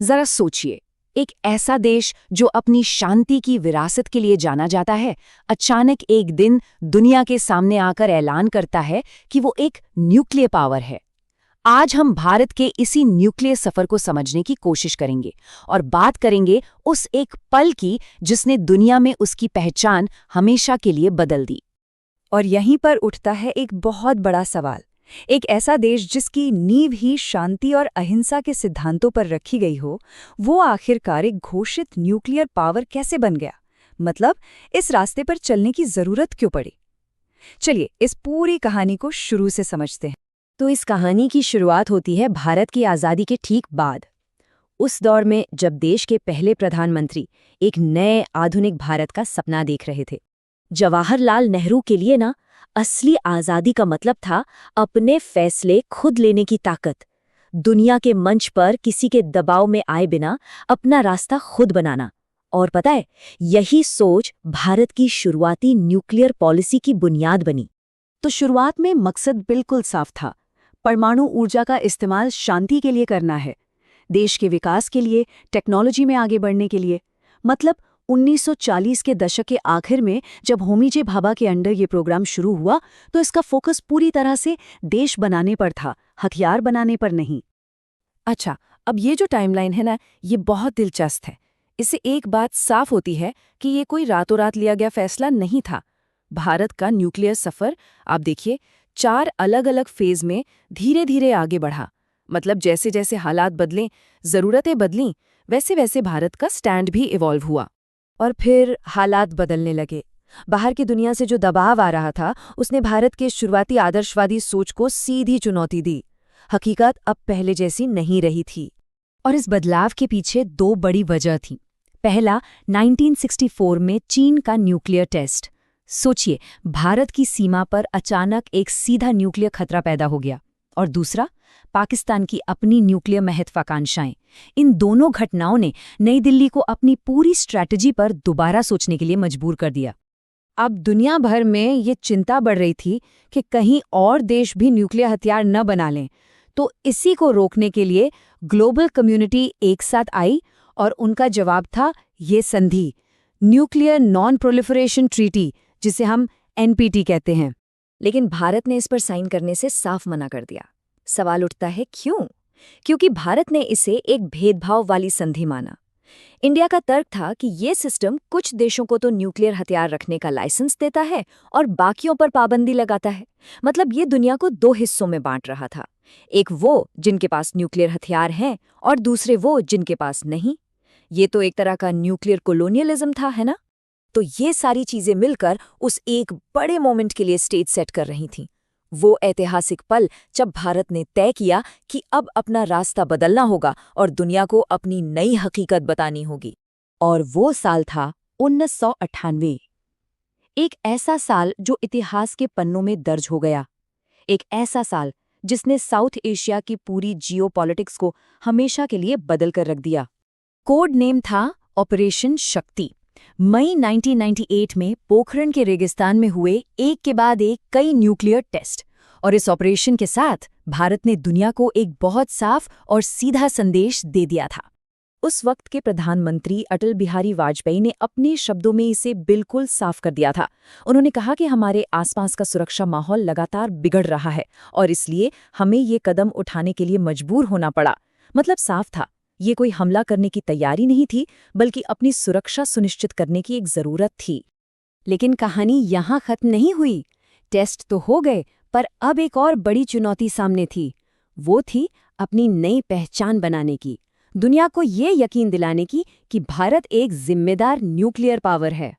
जरा सोचिए, एक ऐसा देश जो अपनी शांति की विरासत के लिए जाना जाता है, अचानक एक दिन दुनिया के सामने आकर ऐलान करता है कि वो एक न्यूक्लियर पावर है। आज हम भारत के इसी न्यूक्लियर सफर को समझने की कोशिश करेंगे और बात करेंगे उस एक पल की जिसने दुनिया में उसकी पहचान हमेशा के लिए बदल दी। और यहीं पर उठता है एक बहुत बड़ा सवाल। एक ऐसा देश जिसकी नींव ही शांति और अहिंसा के सिद्धांतों पर रखी गई हो, वो आखिरकार एक घोषित न्यूक्लियर पावर कैसे बन गया? मतलब इस रास्ते पर चलने की जरूरत क्यों पड़ी? चलिए इस पूरी कहानी को शुरू से समझते हैं। तो इस कहानी की शुरुआत होती है भारत की आज़ादी के ठीक बाद। उस दौर में जब देश के पहले प्रधानमंत्री एक नए आधुनिक भारत का सपना देख रहे थे। जवाहरलाल नेहरू के लिए ना असली आज़ादी का मतलब था अपने फैसले खुद लेने की ताकत, दुनिया के मंच पर किसी के दबाव में आए बिना अपना रास्ता खुद बनाना। और पता है, यही सोच भारत की शुरुआती न्यूक्लियर पॉलिसी की बुनियाद बनी। तो शुरुआत में मकसद बिल्कुल साफ था, परमाणु ऊर्जा का इस्तेमाल शांति के लिए करना है, देश के विकास के लिए, टेक्नोलॉजी में आगे बढ़ने के लिए। मतलब 1940 के दशक के आखिर में जब होमी जे भाभा के अंडर ये प्रोग्राम शुरू हुआ, तो इसका फोकस पूरी तरह से देश बनाने पर था, हथियार बनाने पर नहीं। अच्छा, अब ये जो टाइमलाइन है ना, ये बहुत दिलचस्प है। इससे एक बात साफ होती है कि ये कोई रातों रात लिया गया फैसला नहीं था। भारत का न्यूक्लियर सफर, आप देखिए, 4 अलग-अलग फेज में धीरे धीरे आगे बढ़ा। मतलब जैसे जैसे हालात बदलें, जरूरतें बदलीं, वैसे वैसे भारत का स्टैंड भी इवॉल्व हुआ। और फिर हालात बदलने लगे। बाहर की दुनिया से जो दबाव आ रहा था, उसने भारत के शुरुआती आदर्शवादी सोच को सीधी चुनौती दी। हकीकत अब पहले जैसी नहीं रही थी। और इस बदलाव के पीछे 2 बड़ी वजह थीं। पहला, 1964 में चीन का न्यूक्लियर टेस्ट। सोचिए, भारत की सीमा पर अचानक एक सीधा न्यूक्लियर खतरा पैदा हो गया। और दूसरा, पाकिस्तान की अपनी न्यूक्लियर महत्वाकांक्षाएं। इन दोनों घटनाओं ने नई दिल्ली को अपनी पूरी स्ट्रैटेजी पर दोबारा सोचने के लिए मजबूर कर दिया। अब दुनिया भर में ये चिंता बढ़ रही थी कि कहीं और देश भी न्यूक्लियर हथियार न बना लें। तो इसी को रोकने के लिए ग्लोबल कम्युनिटी एक साथ आई और उनका जवाब था ये संधि, न्यूक्लियर नॉन प्रोलिफरेशन ट्रीटी, जिसे हम एनपीटी कहते हैं। लेकिन भारत ने इस पर साइन करने से साफ मना कर दिया। सवाल उठता है क्यों? क्योंकि भारत ने इसे एक भेदभाव वाली संधि माना। इंडिया का तर्क था कि ये सिस्टम कुछ देशों को तो न्यूक्लियर हथियार रखने का लाइसेंस देता है और बाकियों पर पाबंदी लगाता है। मतलब ये दुनिया को 2 हिस्सों में बांट रहा था, एक वो जिनके पास न्यूक्लियर हथियार हैं और दूसरे वो जिनके पास नहीं। ये तो एक तरह का न्यूक्लियर कोलोनियलिज्म था, है ना? तो ये सारी चीजें मिलकर उस एक बड़े मोमेंट के लिए स्टेज सेट कर रही थीं। वो ऐतिहासिक पल जब भारत ने तय किया कि अब अपना रास्ता बदलना होगा और दुनिया को अपनी नई हकीकत बतानी होगी। और वो साल था 1998। एक ऐसा साल जो इतिहास के पन्नों में दर्ज हो गया। एक ऐसा साल जिसने साउथ एशिया की पूरी जियोपॉलिटिक्स को हमेशा के लिए बदल कर रख दिया। कोड नेम था ऑपरेशन शक्ति। मई 1998 में पोखरण के रेगिस्तान में हुए एक के बाद एक कई न्यूक्लियर टेस्ट, और इस ऑपरेशन के साथ भारत ने दुनिया को एक बहुत साफ और सीधा संदेश दे दिया था। उस वक्त के प्रधानमंत्री अटल बिहारी वाजपेयी ने अपने शब्दों में इसे बिल्कुल साफ कर दिया था। उन्होंने कहा कि हमारे आसपास का सुरक्षा माहौल लगातार बिगड़ रहा है और इसलिए हमें ये कदम उठाने के लिए मजबूर होना पड़ा। मतलब साफ था, ये कोई हमला करने की तैयारी नहीं थी, बल्कि अपनी सुरक्षा सुनिश्चित करने की एक जरूरत थी। लेकिन कहानी यहाँ खत्म नहीं हुई। टेस्ट तो हो गए, पर अब एक और बड़ी चुनौती सामने थी। वो थी अपनी नई पहचान बनाने की, दुनिया को ये यकीन दिलाने की कि भारत एक जिम्मेदार न्यूक्लियर पावर है।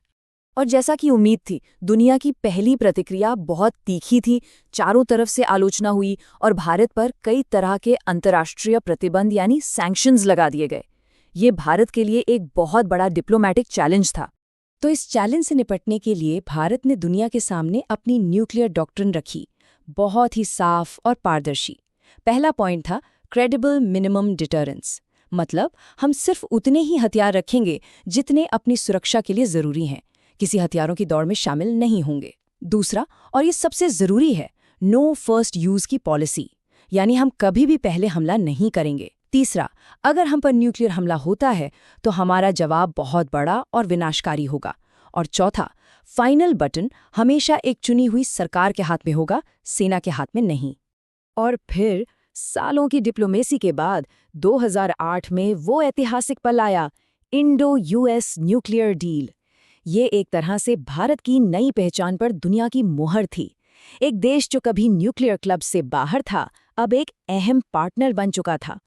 और जैसा कि उम्मीद थी, दुनिया की पहली प्रतिक्रिया बहुत तीखी थी। चारों तरफ से आलोचना हुई और भारत पर कई तरह के अंतर्राष्ट्रीय प्रतिबंध यानी सैंक्शंस लगा दिए गए। ये भारत के लिए एक बहुत बड़ा डिप्लोमैटिक चैलेंज था। तो इस चैलेंज से निपटने के लिए भारत ने दुनिया के सामने अपनी न्यूक्लियर डॉक्ट्रिन रखी, बहुत ही साफ और पारदर्शी। पहला पॉइंट था क्रेडिबल मिनिमम डिटरेंस। मतलब हम सिर्फ उतने ही हथियार रखेंगे जितने अपनी सुरक्षा के लिए जरूरी हैं, किसी हथियारों की दौड़ में शामिल नहीं होंगे। दूसरा, और ये सबसे जरूरी है, नो फर्स्ट यूज की पॉलिसी, यानी हम कभी भी पहले हमला नहीं करेंगे। तीसरा, अगर हम पर न्यूक्लियर हमला होता है तो हमारा जवाब बहुत बड़ा और विनाशकारी होगा। और चौथा, फाइनल बटन हमेशा एक चुनी हुई सरकार के हाथ में होगा, सेना के हाथ में नहीं। और फिर सालों की डिप्लोमेसी के बाद 2008 में वो ऐतिहासिक पल आया, इंडो यूएस न्यूक्लियर डील। ये एक तरह से भारत की नई पहचान पर दुनिया की मोहर थी। एक देश जो कभी न्यूक्लियर क्लब से बाहर था, अब एक अहम पार्टनर बन चुका था।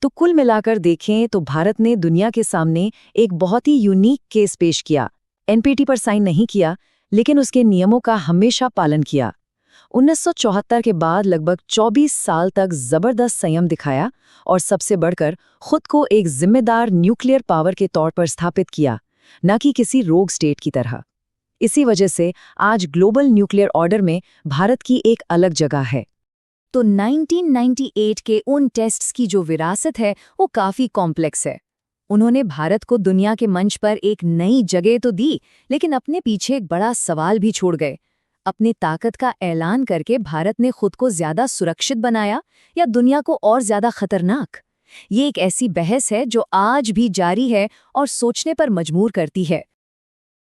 तो कुल मिलाकर देखें तो भारत ने दुनिया के सामने एक बहुत ही यूनिक केस पेश किया। एनपीटी पर साइन नहीं किया, लेकिन उसके नियमों का हमेशा पालन किया। 1974 के बाद लगभग 24 साल तक जबरदस्त संयम दिखाया और सबसे बढ़कर खुद को एक जिम्मेदार न्यूक्लियर पावर के तौर पर स्थापित किया, न कि किसी रोग स्टेट की तरह। इसी वजह से आज ग्लोबल न्यूक्लियर ऑर्डर में भारत की एक अलग जगह है। तो 1998 के उन टेस्ट्स की जो विरासत है वो काफी कॉम्प्लेक्स है। उन्होंने भारत को दुनिया के मंच पर एक नई जगह तो दी, लेकिन अपने पीछे एक बड़ा सवाल भी छोड़ गए। अपनी ताकत का ऐलान करके भारत ने खुद को ज्यादा सुरक्षित बनाया या दुनिया को और ज्यादा खतरनाक? ये एक ऐसी बहस है जो आज भी जारी है और सोचने पर मजबूर करती है।